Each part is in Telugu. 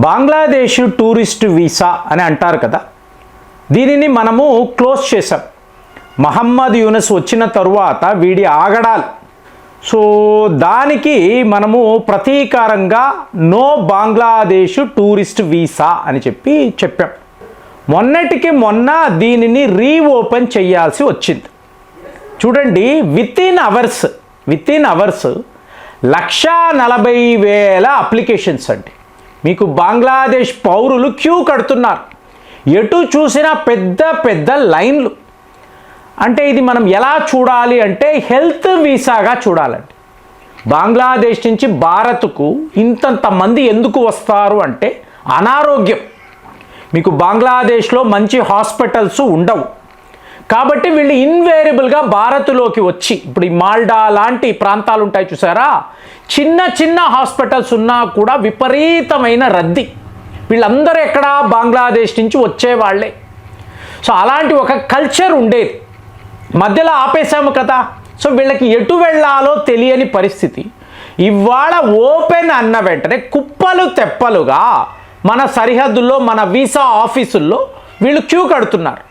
బంగ్లాదేశ్ టూరిస్ట్ వీసా అని అంటారు కదా, దీనిని మనము క్లోజ్ చేసాం. మహమ్మద్ యూనస్ వచ్చిన తరువాత వీడి ఆగడాలు, సో దానికి మనము ప్రతీకారంగా నో బంగ్లాదేశ్ టూరిస్ట్ వీసా అని చెప్పాం. మొన్నటికి మొన్న దీనిని రీఓపెన్ చేయాల్సి వచ్చింది. చూడండి, విత్ ఇన్ అవర్స్ 1,40,000 అప్లికేషన్స్ అండి. మీకు బంగ్లాదేశ్ పౌరులు క్యూ కడుతున్నారు. ఎటు చూసినా పెద్ద పెద్ద లైన్లు. అంటే ఇది మనం ఎలా చూడాలి అంటే హెల్త్ వీసాగా చూడాలండి. బంగ్లాదేశ్ నుంచి భారత్కు ఇంతంతమంది ఎందుకు వస్తారు అంటే అనారోగ్యం. మీకు బంగ్లాదేశ్లో మంచి హాస్పిటల్స్ ఉండవు కాబట్టి వీళ్ళు ఇన్వేరియబుల్గా భారత్లోకి వచ్చి, ఇప్పుడు ఈ మాల్డా లాంటి ప్రాంతాలు ఉంటాయి చూసారా, చిన్న చిన్న హాస్పిటల్స్ ఉన్నా కూడా విపరీతమైన రద్దీ. వీళ్ళందరూ ఎక్కడ బంగ్లాదేశ్ నుంచి వచ్చేవాళ్లే. సో అలాంటి ఒక కల్చర్ ఉండేది. మధ్యలో ఆపేసాము కదా, సో వీళ్ళకి ఎటు వెళ్ళాలో తెలియని పరిస్థితి. ఇవాళ ఓపెన్ అన్న వెంటనే కుప్పలు తెప్పలుగా మన సరిహద్దుల్లో, మన వీసా ఆఫీసుల్లో వీళ్ళు క్యూ కడుతున్నారు.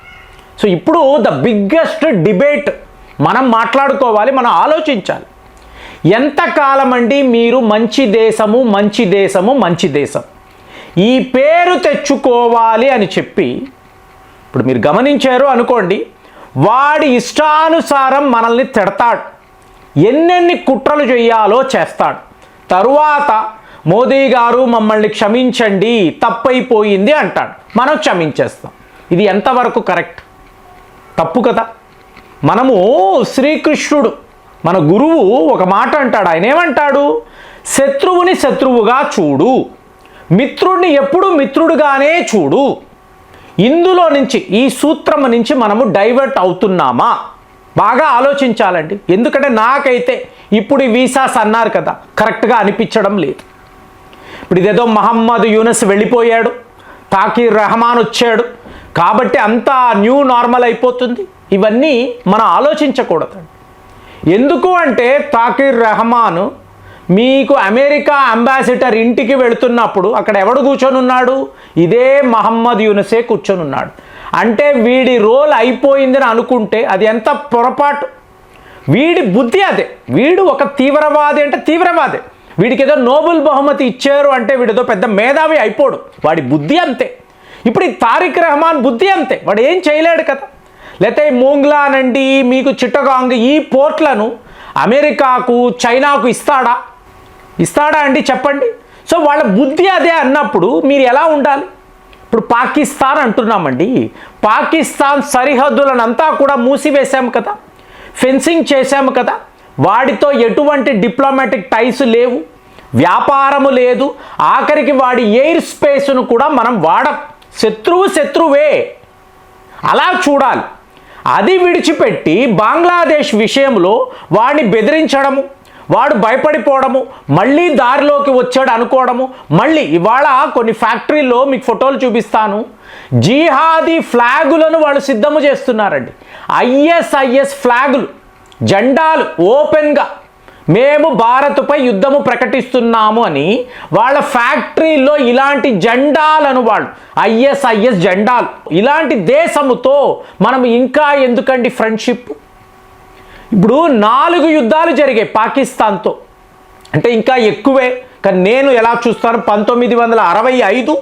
సో ఇప్పుడు ద బిగ్గెస్ట్ డిబేట్ మనం మాట్లాడుకోవాలి, మనం ఆలోచించాలి. ఎంతకాలం అండి మీరు మంచి దేశము మంచి దేశము మంచి దేశం ఈ పేరు తెచ్చుకోవాలి అని చెప్పి, ఇప్పుడు మీరు గమనించారు అనుకోండి, వాడి ఇష్టానుసారం మనల్ని తిడతాడు, ఎన్నెన్ని కుట్రలు చేయాలో చేస్తాడు. తరువాత మోదీ గారు మమ్మల్ని క్షమించండి తప్పైపోయింది అంటాడు, మనం క్షమించేస్తాం. ఇది ఎంతవరకు కరెక్ట్? తప్పు కదా. మనము శ్రీకృష్ణుడు మన గురువు ఒక మాట అంటాడు. ఆయన ఏమంటాడు? శత్రువుని శత్రువుగా చూడు, మిత్రుడిని ఎప్పుడు మిత్రుడుగానే చూడు. ఇందులో నుంచి, ఈ సూత్రం నుంచి మనము డైవర్ట్ అవుతున్నామా? బాగా ఆలోచించాలండి. ఎందుకంటే నాకైతే ఇప్పుడు ఈ వీసాస్ అన్నారు కదా, కరెక్ట్గా అనిపించడం లేదు. ఇప్పుడు ఇదేదో మహమ్మద్ యూనస్ వెళ్ళిపోయాడు, తాకీర్ రెహమాన్ వచ్చాడు కాబట్టి అంతా న్యూ నార్మల్ అయిపోతుంది. ఇవన్నీ మనం ఆలోచించకూడదండి. ఎందుకు అంటే తాకీర్ రెహమాన్ మీకు అమెరికా అంబాసిడర్ ఇంటికి వెళుతున్నప్పుడు అక్కడ ఎవడు కూర్చొని ఉన్నాడు? ఇదే మహమ్మద్ యూనసే కూర్చొని ఉన్నాడు. అంటే వీడి రోల్ అయిపోయిందని అనుకుంటే అది ఎంత పొరపాటు. వీడి బుద్ధి అదే. వీడు ఒక తీవ్రవాది అంటే తీవ్రవాదే. వీడికి ఏదో నోబెల్ బహుమతి ఇచ్చారు అంటే వీడితో పెద్ద మేధావి అయిపోడు. వాడి బుద్ధి అంతే. ఇప్పుడు ఈ తారిక్ రెహమాన్ బుద్ధి అంతే. వాడు ఏం చేయలేడు కదా. లేకపోతే మోంగ్లా అనండి, మీకు చిట్టగాంగ్, ఈ పోర్ట్లను అమెరికాకు చైనాకు ఇస్తాడా అండి చెప్పండి. సో వాళ్ళ బుద్ధి అదే అన్నప్పుడు మీరు ఎలా ఉండాలి? ఇప్పుడు పాకిస్తాన్ అంటున్నామండి, పాకిస్తాన్ సరిహద్దులనంతా కూడా మూసివేశాము కదా, ఫెన్సింగ్ చేశాము కదా, వాడితో ఎటువంటి డిప్లొమాటిక్ టైస్ లేవు, వ్యాపారము లేదు, ఆఖరికి వాడి ఎయిర్ స్పేస్ను కూడా మనం వాడం. శత్రువే అలా చూడాలి. అది విడిచిపెట్టి బంగ్లాదేశ్ విషయంలో వాడిని బెదిరించడము, వాడు భయపడిపోవడము, మళ్ళీ దారిలోకి వచ్చాడు అనుకోవడము. మళ్ళీ ఇవాళ కొన్ని ఫ్యాక్టరీల్లో మీకు ఫోటోలు చూపిస్తాను, జిహాదీ ఫ్లాగులను వాళ్ళు సిద్ధము చేస్తున్నారండి. ఐఎస్ఐఎస్ ఫ్లాగులు, జెండాలు ఓపెన్గా మేము భారత్పై యుద్ధము ప్రకటిస్తున్నాము అని వాళ్ళ ఫ్యాక్టరీలో ఇలాంటి జెండాలను, వాళ్ళు ఐఎస్ఐఎస్ జెండాలు, ఇలాంటి దేశముతో మనం ఇంకా ఎందుకండి ఫ్రెండ్షిప్? ఇప్పుడు 4 యుద్ధాలు జరిగాయి పాకిస్తాన్తో, అంటే ఇంకా ఎక్కువే. కానీ నేను ఎలా చూస్తాను, 1965,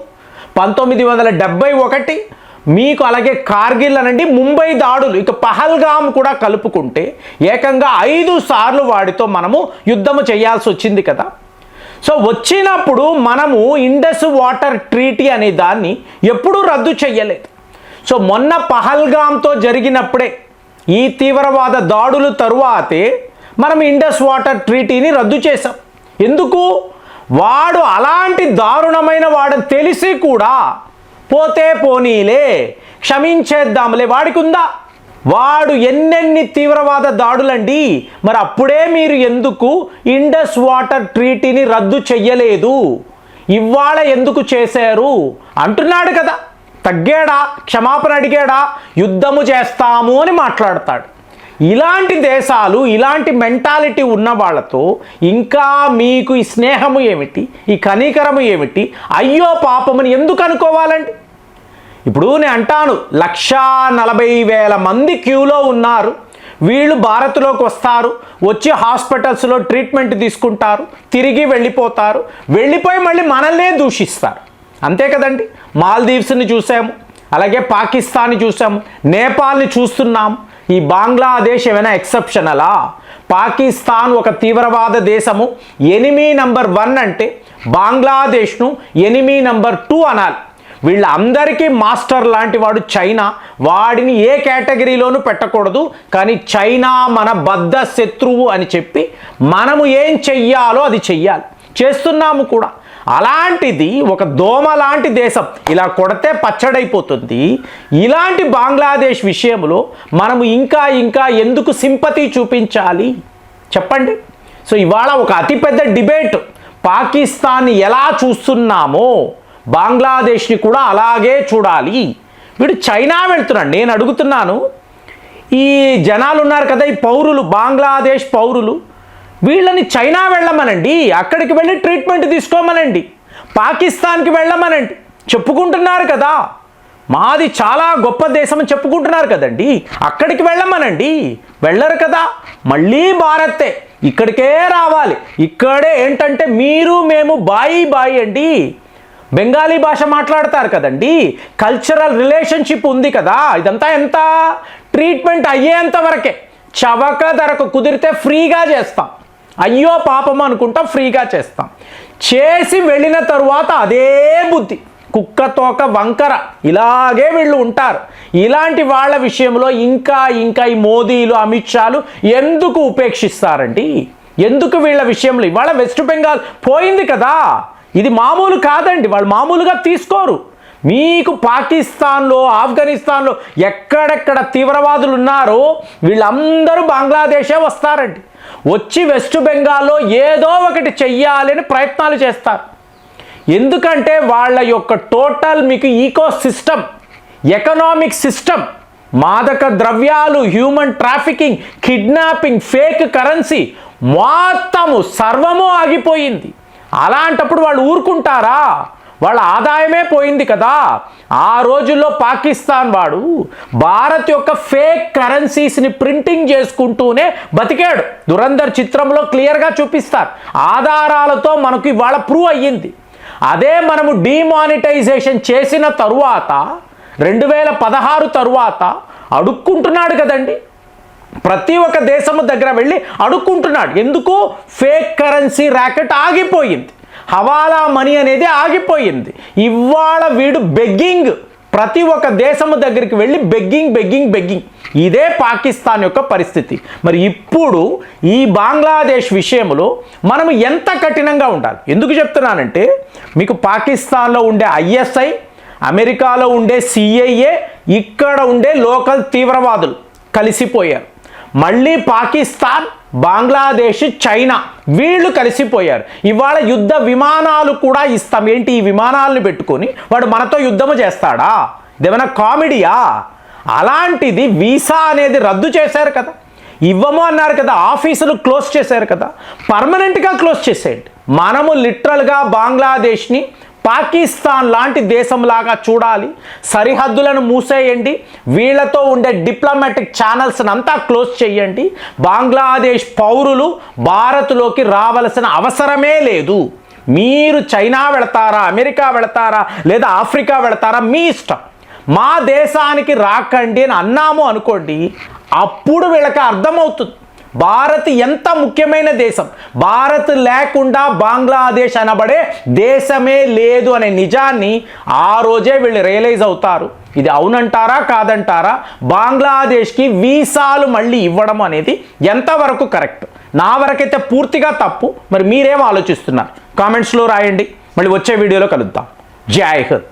1971, మీకు అలాగే కార్గిల్ అనండి, ముంబై దాడులు, ఇక పహల్గామ్ కూడా కలుపుకుంటే ఏకంగా 5 సార్లు వాడితో మనము యుద్ధము చేయాల్సి వచ్చింది కదా. సో వచ్చినప్పుడు మనము ఇండస్ వాటర్ ట్రీటీ అనే దాన్ని ఎప్పుడూ రద్దు చెయ్యలేదు. సో మొన్న పహల్గామ్తో జరిగినప్పుడే, ఈ తీవ్రవాద దాడులు తరువాతే మనం ఇండస్ వాటర్ ట్రీటీని రద్దు చేసాం. ఎందుకు? వాడు అలాంటి దారుణమైన వాడని తెలిసి కూడా పోతే పోనీలే, క్షమించేద్దాంలే, వాడికి ఉందా? వాడు ఎన్నెన్ని తీవ్రవాద దాడులండి. మరి అప్పుడే మీరు ఎందుకు ఇండస్ వాటర్ ట్రీటీని రద్దు చెయ్యలేదు? ఇవాళ ఎందుకు చేశారు అంటున్నాడు కదా. తగ్గాడా? క్షమాపణ అడిగాడా? యుద్ధము చేస్తాము అని మాట్లాడతాడు. ఇలాంటి దేశాలు, ఇలాంటి మెంటాలిటీ ఉన్న వాళ్ళతో ఇంకా మీకు ఈ స్నేహము ఏమిటి, ఈ కనికరము ఏమిటి, అయ్యో పాపమని ఎందుకు అనుకోవాలండి? ఇప్పుడు నేను అంటాను 1,40,000 మంది క్యూలో ఉన్నారు, వీళ్ళు భారత్లోకి వస్తారు, వచ్చి హాస్పిటల్స్లో ట్రీట్మెంట్ తీసుకుంటారు, తిరిగి వెళ్ళిపోతారు, వెళ్ళిపోయి మళ్ళీ మనల్నే దూషిస్తారు. అంతే కదండి. మాల్దీవ్స్ని చూసాము, అలాగే పాకిస్తాన్ని చూసాము, నేపాల్ని చూస్తున్నాము. ఈ బంగ్లాదేశ్ ఏమైనా ఎక్సెప్షనలా? పాకిస్తాన్ ఒక తీవ్రవాద దేశము, ఎనిమీ నంబర్ 1 అంటే బంగ్లాదేశ్ను ఎనిమీ నంబర్ 2 అనాలి. వీళ్ళందరికీ మాస్టర్ లాంటి వాడు చైనా. వాడిని ఏ కేటగిరీలోనూ పెట్టకూడదు, కానీ చైనా మన బద్ధ శత్రువు అని చెప్పి మనము ఏం చెయ్యాలో అది చెయ్యాలి, చేస్తున్నాము కూడా. అలాంటిది ఒక దోమ లాంటి దేశం, ఇలా కొడితే పచ్చడైపోతుంది. ఇలాంటి బంగ్లాదేశ్ విషయంలో మనము ఇంకా ఇంకా ఎందుకు సింపతి చూపించాలి చెప్పండి? సో ఇవాళ ఒక అతిపెద్ద డిబేట్, పాకిస్తాన్ని ఎలా చూస్తున్నామో బంగ్లాదేశ్ని కూడా అలాగే చూడాలి. వీడు చైనా వెళ్తున్నాడు. నేను అడుగుతున్నాను, ఈ జనాలు ఉన్నారు కదా, ఈ పౌరులు, బంగ్లాదేశ్ పౌరులు, వీళ్ళని చైనా వెళ్ళమనండి, అక్కడికి వెళ్ళి ట్రీట్మెంట్ తీసుకోమనండి, పాకిస్తాన్కి వెళ్ళమనండి. చెప్పుకుంటున్నారు కదా మాది చాలా గొప్ప దేశం అని చెప్పుకుంటున్నారు కదండి, అక్కడికి వెళ్ళమనండి. వెళ్ళరు కదా, మళ్ళీ భారతే, ఇక్కడికే రావాలి. ఇక్కడే ఏంటంటే మీరు మేము బాయి బాయి అండి, బెంగాలీ భాష మాట్లాడతారు కదండి, కల్చరల్ రిలేషన్షిప్ ఉంది కదా. ఇదంతా ఎంత ట్రీట్మెంట్ అయ్యేంత వరకే, చవక ధరకు కుదిరితే ఫ్రీగా చేస్తాం, అయ్యో పాపం అనుకుంటా ఫ్రీగా చేస్తాం. చేసి వెళ్ళిన తరువాత అదే బుద్ధి, కుక్కతోక వంకర, ఇలాగే వీళ్ళు ఉంటారు. ఇలాంటి వాళ్ళ విషయంలో ఇంకా ఇంకా ఈ మోదీలు, అమిత్ షాలు ఎందుకు ఉపేక్షిస్తారండి? ఎందుకు వీళ్ళ విషయంలో? ఇవాళ వెస్ట్ బెంగాల్ పోయింది కదా, ఇది మామూలు కాదండి, వాళ్ళు మామూలుగా తీసుకోరు. మీకు పాకిస్తాన్లో, ఆఫ్ఘనిస్తాన్లో ఎక్కడెక్కడ తీవ్రవాదులు ఉన్నారో వీళ్ళందరూ బంగ్లాదేశే వస్తారండి. వచ్చి వెస్ట్ బెంగాల్లో ఏదో ఒకటి చెయ్యాలని ప్రయత్నాలు చేస్తారు. ఎందుకంటే వాళ్ళ యొక్క టోటల్ మీకు ఈకో సిస్టమ్, ఎకనామిక్ సిస్టమ్, మాదక ద్రవ్యాలు, human trafficking, kidnapping, fake currency, మొత్తము సర్వము ఆగిపోయింది. అలాంటప్పుడు వాళ్ళు ఊరుకుంటారా? వాళ్ళ ఆదాయమే పోయింది కదా. ఆ రోజుల్లో పాకిస్తాన్ వాడు భారత్ యొక్క ఫేక్ కరెన్సీస్ని ప్రింటింగ్ చేసుకుంటూనే బతికాడు. దురంధర్ చిత్రంలో క్లియర్గా చూపిస్తారు, ఆధారాలతో మనకు ఇవాళ ప్రూవ్ అయ్యింది. అదే మనము డిమానిటైజేషన్ చేసిన తరువాత 2016 తరువాత అడుక్కుంటున్నాడు కదండి, ప్రతి ఒక్క దేశము దగ్గర వెళ్ళి అడుక్కుంటున్నాడు. ఎందుకు? ఫేక్ కరెన్సీ ర్యాకెట్ ఆగిపోయింది, హవాలా మనీ అనేది ఆగిపోయింది. ఇవాళ వీడు బెగ్గింగ్, ప్రతి ఒక్క దేశము దగ్గరికి వెళ్ళి బెగ్గింగ్. ఇదే పాకిస్తాన్ యొక్క పరిస్థితి. మరి ఇప్పుడు ఈ బంగ్లాదేశ్ విషయంలో మనం ఎంత కఠినంగా ఉండాలి? ఎందుకు చెప్తున్నానంటే, మీకు పాకిస్తాన్లో ఉండే ISI, అమెరికాలో ఉండే CIA, ఇక్కడ ఉండే లోకల్ తీవ్రవాదులు కలిసిపోయారు. మళ్ళీ పాకిస్తాన్, బంగ్లాదేశ్, చైనా వీళ్ళు కలిసిపోయారు. ఇవాళ యుద్ధ విమానాలు కూడా ఇస్తాం. ఏంటి, ఈ విమానాలను పెట్టుకొని వాడు మనతో యుద్ధము చేస్తాడా? ఇదేమైనా కామెడీయా? అలాంటిది వీసా అనేది రద్దు చేశారు కదా, ఇవ్వము అన్నారు కదా, ఆఫీసులు క్లోజ్ చేశారు కదా, పర్మనెంట్గా క్లోజ్ చేసేయండి. మనము లిటరల్గా బంగ్లాదేశ్ని పాకిస్తాన్ లాంటి దేశంలాగా చూడాలి. సరిహద్దులను మూసేయండి, వీళ్ళతో ఉండే డిప్లొమాటిక్ ఛానల్స్ అంతా క్లోజ్ చేయండి. బంగ్లాదేశ్ పౌరులు భారత్లోకి రావాల్సిన అవసరమే లేదు. మీరు చైనా వెళతారా, అమెరికా వెళతారా, లేదా ఆఫ్రికా వెళతారా, మీ ఇష్టం. మా దేశానికి రాకండి అని అన్నాము అనుకోండి, అప్పుడు వీళ్ళకి అర్థమవుతుంది భారత్ ఎంత ముఖ్యమైన దేశం. భారత్ లేకుండా బంగ్లాదేశ్ అనబడే దేశమే లేదు అనే నిజాన్ని ఆ రోజే వీళ్ళు రియలైజ్ అవుతారు. ఇది అవునంటారా కాదంటారా? బంగ్లాదేశ్కి వీసాలు మళ్ళీ ఇవ్వడం అనేది ఎంతవరకు కరెక్ట్? నా వరకైతే పూర్తిగా తప్పు. మరి మీరేం ఆలోచిస్తున్నారు? కామెంట్స్లో రాయండి. మళ్ళీ వచ్చే వీడియోలో కలుద్దాం. జై హింద్.